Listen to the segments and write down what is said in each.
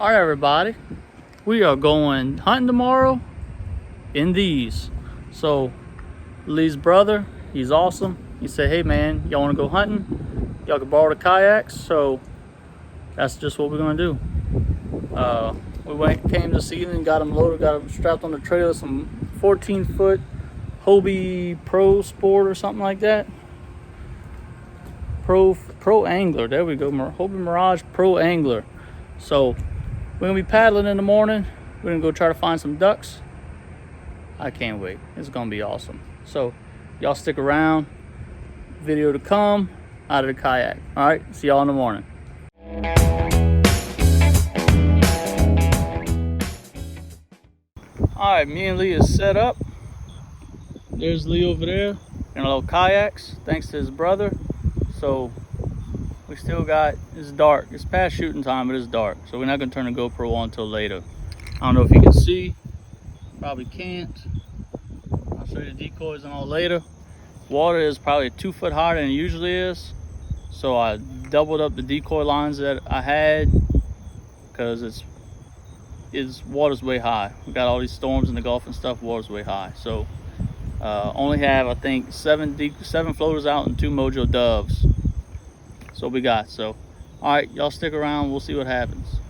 All right, everybody, we are going hunting tomorrow in these. So Lee's brother, he's awesome. He said, hey man, y'all want to go hunting? Y'all can borrow the kayaks. So that's just what we're gonna do. We came this evening, got them loaded, got them strapped on the trailer, some 14-foot Hobie Pro Sport or something like that. Pro Angler, there we go, Hobie Mirage Pro Angler. So we're gonna be paddling in the morning. We're gonna go try to find some ducks. I can't wait. It's gonna be awesome. So y'all stick around. Video to come out of the kayak. All right, see y'all in the morning. All right, me and Lee is set up. There's Lee over there in a little kayaks, thanks to his brother. So we still got, it's dark. It's past shooting time, but it's dark. So we're not gonna turn the GoPro on until later. I don't know if you can see, probably can't. I'll show you the decoys and all later. Water is probably 2 foot higher than it usually is. So I doubled up the decoy lines that I had because water's way high. We got all these storms in the Gulf and stuff, water's way high. So only have, I think, 7 floaters out and 2 Mojo doves. That's what we got. So all right, y'all stick around, we'll see what happens.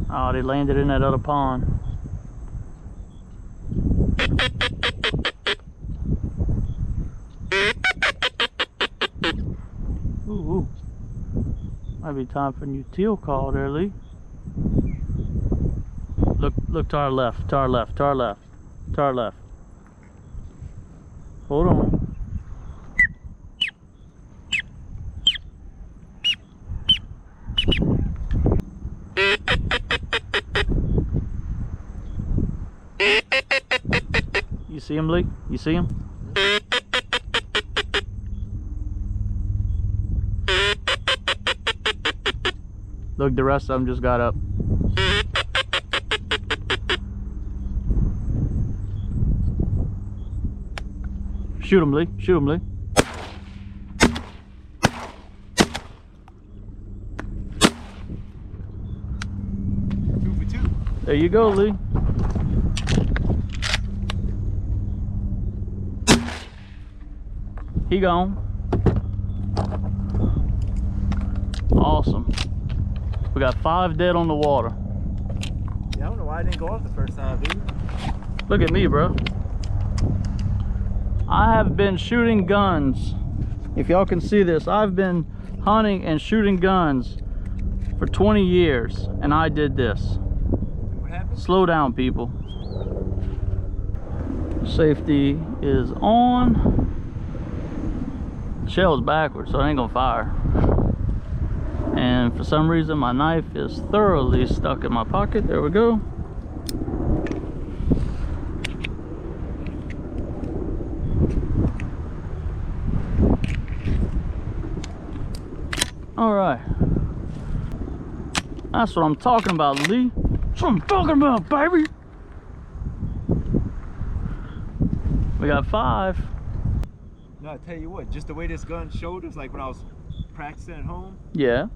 Oh, they landed in that other pond. Ooh. Might be time for a new teal call there, Lee. Look to our left, to our left, to our left, to our left. Hold on. You see him, Lee? You see him? Look, the rest of them just got up. Shoot him, Lee. Shoot him, Lee. There you go, Lee. He gone. Awesome. We got 5 dead on the water. Yeah, I don't know why I didn't go off the first time, dude. Look at me, bro. I have been shooting guns. If y'all can see this, I've been hunting and shooting guns for 20 years, and I did this. What happened? Slow down, people. Safety is on. The shell's backwards, so it ain't gonna fire. And for some reason, my knife is thoroughly stuck in my pocket. There we go. All right. That's what I'm talking about, Lee. That's what I'm talking about, baby. We got 5. No, I tell you what, just the way this gun showed us, like when I was practicing at home. Yeah.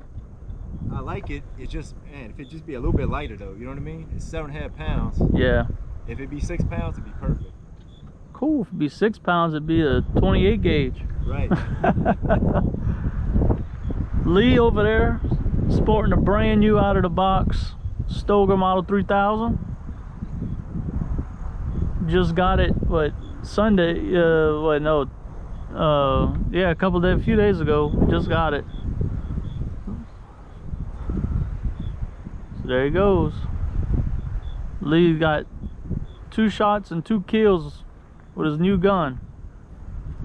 I like it. It's just, man, if it just be a little bit lighter though, you know what I mean? It's 7.5 pounds. Yeah. If it be 6 pounds, it'd be perfect. Cool. If it'd be 6 pounds, it'd be a 28 gauge. Right. Lee over there, sporting a brand new out of the box Stoker Model 3000. Just got it, what, Sunday? Yeah, a few days ago. Just got it. So there he goes. Lee got 2 shots and 2 kills with his new gun.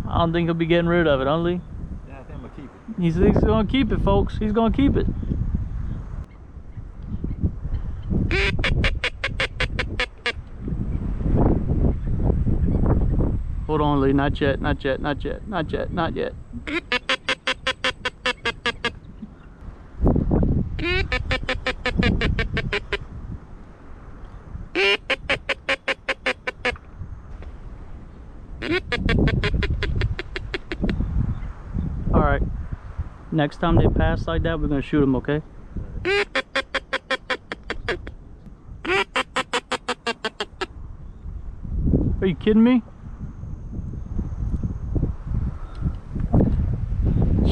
I don't think he'll be getting rid of it, huh, Lee? Yeah, I think I'm gonna keep it. He's gonna keep it, folks. He's gonna keep it. Hold on, Lee. Not yet, not yet, not yet, not yet, not yet. All right. Next time they pass like that, we're gonna shoot them, okay? Are you kidding me?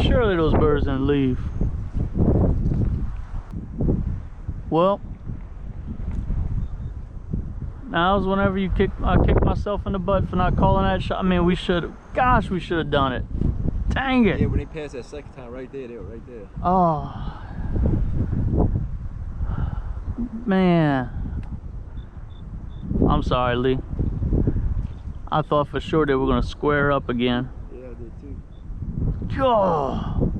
Surely those birds didn't leave. Well, now's whenever I kick myself in the butt for not calling that shot. I mean, we should have done it. Dang it. Yeah, when they passed that second time right there, they were right there. Oh, man. I'm sorry, Lee. I thought for sure they were gonna square up again. Yeah, I did too. Oh,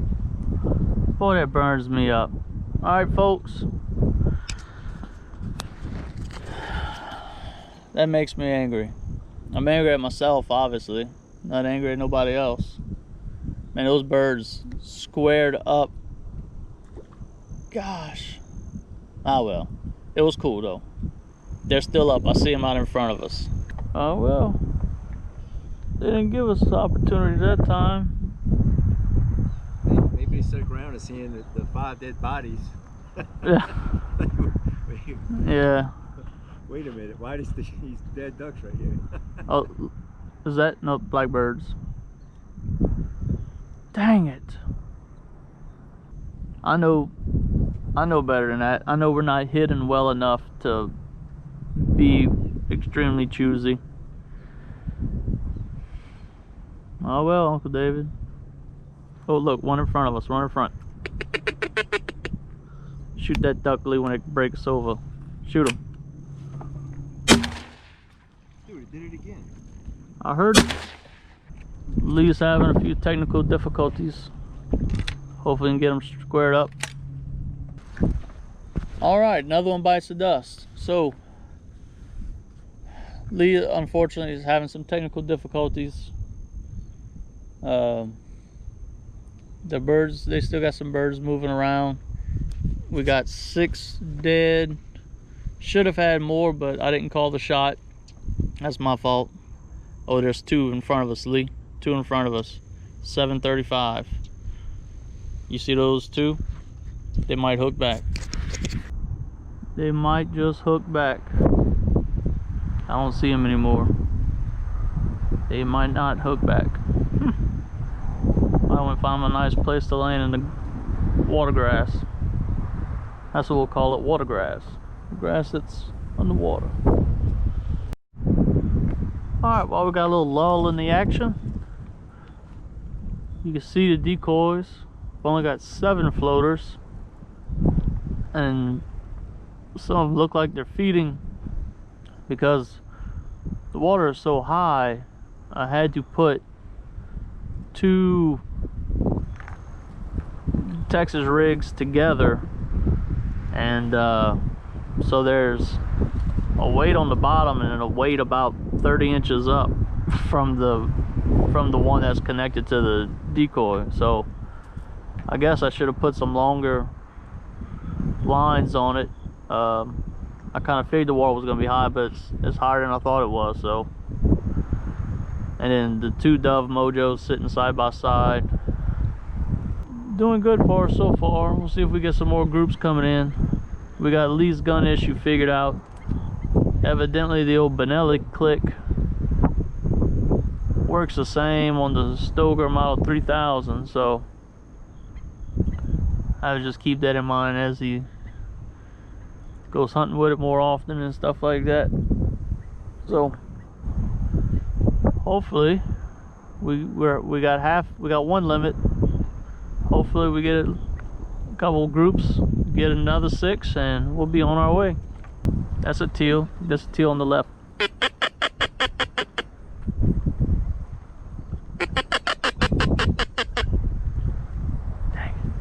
boy, that burns me up. All right, folks. That makes me angry. I'm angry at myself, obviously. Not angry at nobody else. Man, those birds squared up. Gosh. Ah, well. It was cool, though. They're still up. I see them out in front of us. Oh, well. They didn't give us the opportunity that time. Maybe they stuck around and seeing the 5 dead bodies. Yeah. Yeah. Wait a minute, why are these dead ducks right here? Oh, is that? No, blackbirds. Dang it. I know better than that. I know we're not hidden well enough to be extremely choosy. Oh well, Uncle David. Oh look, one in front of us, one in front. Shoot that duck, Lee, when it breaks over. Shoot him. Dude, it did it again. I heard it. Lee's having a few technical difficulties. Hopefully we can get him squared up. Alright, another one bites the dust. So, Lee, unfortunately, is having some technical difficulties. The birds, they still got some birds moving around. We got 6 dead. Should have had more, but I didn't call the shot. That's my fault. Oh, there's 2 in front of us, Lee. 2 in front of us. 735. You see those 2? They might hook back. They might just hook back. I don't see them anymore. They might not hook back. I want to find a nice place to land in the water grass. That's what we'll call it, water grass. The grass that's underwater. Alright, well, we got a little lull in the action. You can see the decoys. We've only got 7 floaters. And some of them look like they're feeding because the water is so high. I had to put 2 Texas rigs together, and so there's a weight on the bottom and a weight about 30 inches up from the one that's connected to the decoy. So I guess I should have put some longer lines on it. I kind of figured the water was going to be high, but it's higher than I thought it was. So, and then the 2 Dove Mojos sitting side by side. Doing good for us so far. We'll see if we get some more groups coming in. We got Lee's gun issue figured out. Evidently the old Benelli click works the same on the Stoker Model 3000, so I would just keep that in mind as he goes hunting with it more often and stuff like that. So hopefully we got 1 limit. Hopefully we get a couple groups, get another 6, and we'll be on our way. That's a teal. That's a teal on the left. Dang it.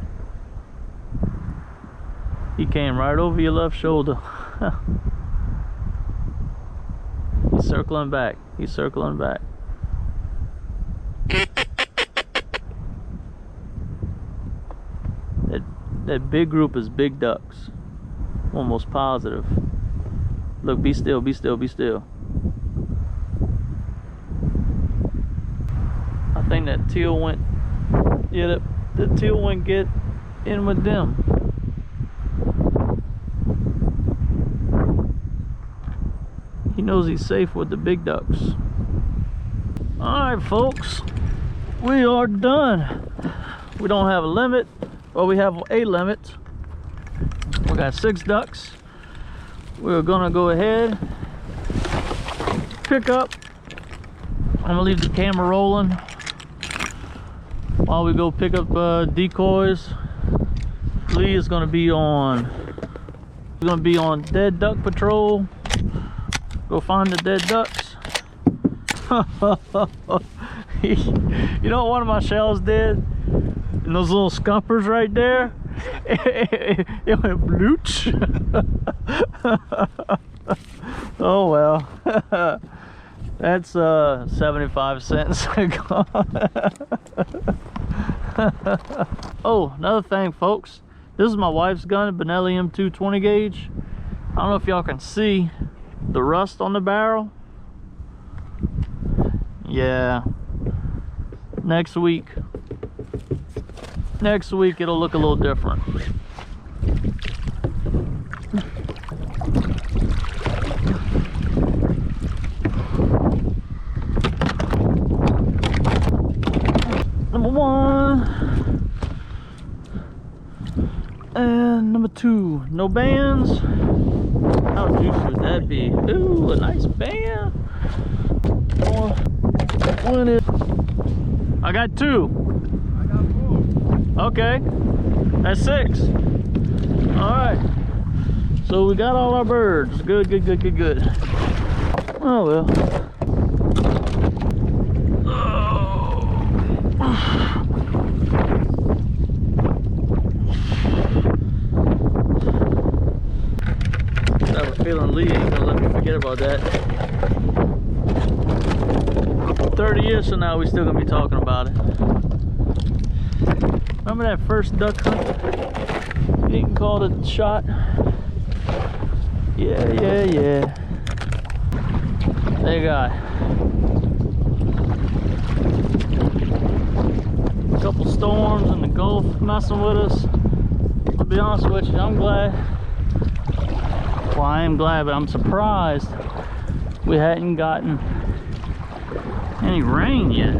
He came right over your left shoulder. He's circling back. He's circling back. That big group is big ducks. Almost positive. Look, be still, be still, be still. think that teal went, yeah, the teal went get in with them. He knows he's safe with the big ducks. All right, folks, we are done. We don't have a limit. Well, we have a limit. We got 6 ducks. We're gonna go ahead, pick up. I'm gonna leave the camera rolling while we go pick up decoys. Lee is gonna be on. We're gonna be on dead duck patrol. Go find the dead ducks. You know what one of my shells did? And those little scuppers right there, it went blooch. Oh well. That's 75 cents. Oh, another thing, folks. This is my wife's gun, Benelli M2 20 gauge. I don't know if y'all can see the rust on the barrel. Yeah. Next week it'll look a little different. Number 1 and number 2, no bands. How juicy would that be? Ooh, a nice band. One is, I got 2. I got 4. Okay, that's 6. All right, so we got all our birds. Good. Oh well. I have a feeling Lee ain't gonna let me forget about that. 30 years from now, we still gonna be talking about it. Remember that first duck hunt? You can call it a shot. Yeah. They got a couple storms in the Gulf messing with us. I'll be honest with you, I'm glad. Well, I am glad, but I'm surprised we hadn't gotten any rain yet.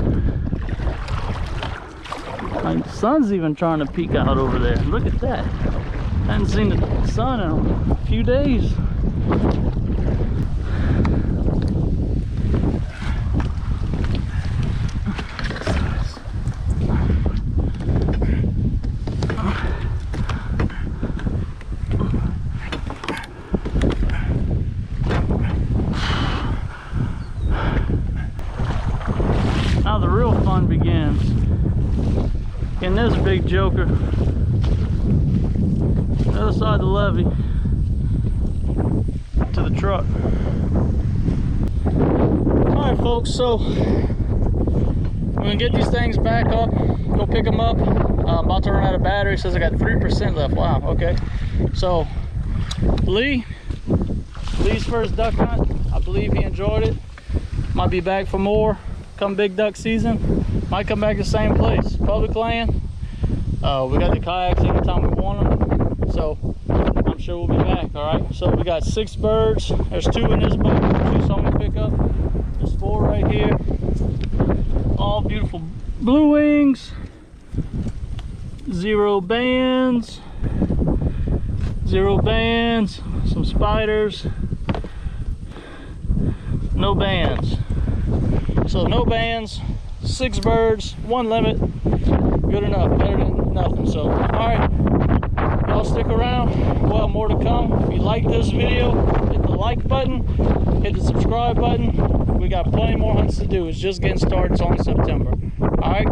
Like, the sun's even trying to peek out over there. Look at that. I haven't seen the sun in a few days. Now the real fun begins. And there's a big joker. The other side of the levee to the truck. Alright folks, so I'm gonna get these things back up, go pick them up. I'm about to run out of battery. Says I got 3% left. Wow, okay. So Lee's first duck hunt, I believe he enjoyed it. Might be back for more come big duck season. Might come back to the same place, public land. We got the kayaks anytime we want them, so I'm sure we'll be back. All right, so we got 6 birds. There's 2 in this boat, 2 so I'm gonna pick up. There's 4 right here, all beautiful blue wings, 0 bands, some spiders, no bands. So no bands, 6 birds, 1 limit, good enough, better than nothing. So, all right, y'all stick around, well, more to come. If you like this video, hit the like button, hit the subscribe button. We got plenty more hunts to do. It's just getting started. It's on September. All right.